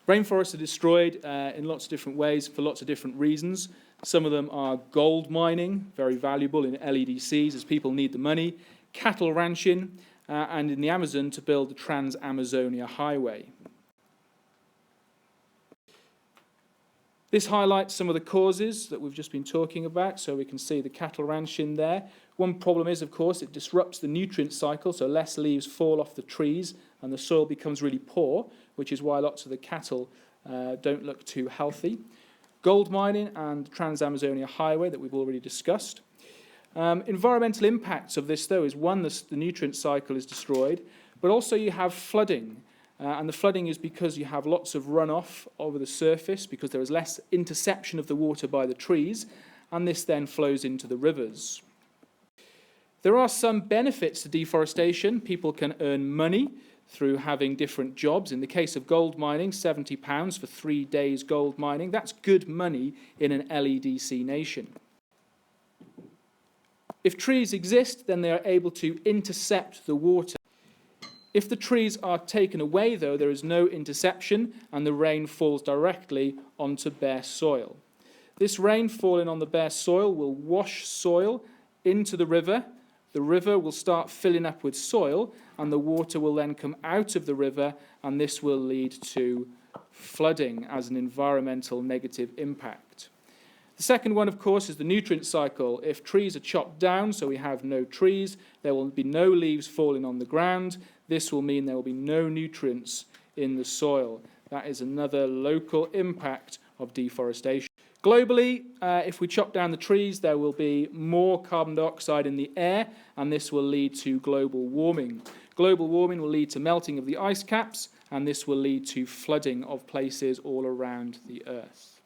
Rainforests are destroyed in lots of different ways for lots of different reasons. Some of them are gold mining, very valuable in LEDCs as people need the money, cattle ranching, and in the Amazon to build the Trans-Amazonia Highway. This highlights some of the causes that we've just been talking about, so we can see the cattle ranching there. One problem is, of course, it disrupts the nutrient cycle, so less leaves fall off the trees and the soil becomes really poor, which is why lots of the cattle don't look too healthy. Gold mining and the Trans-Amazonia Highway that we've already discussed. Environmental impacts of this, though, is one, the nutrient cycle is destroyed, but also you have flooding. And the flooding is because you have lots of runoff over the surface because there is less interception of the water by the trees, and this then flows into the rivers. There are some benefits to deforestation. People can earn money through having different jobs. In the case of gold mining, £70 for 3 days gold mining. That's good money in an LEDC nation. If trees exist, then they are able to intercept the water. If the trees are taken away, though, there is no interception and the rain falls directly onto bare soil. This rain falling on the bare soil will wash soil into the river. The river will start filling up with soil and the water will then come out of the river, and this will lead to flooding as an environmental negative impact. The second one, of course, is the nutrient cycle. If trees are chopped down, so we have no trees, there will be no leaves falling on the ground. This will mean there will be no nutrients in the soil. That is another local impact of deforestation. Globally, if we chop down the trees, there will be more carbon dioxide in the air, and this will lead to global warming. Global warming will lead to melting of the ice caps, and this will lead to flooding of places all around the Earth.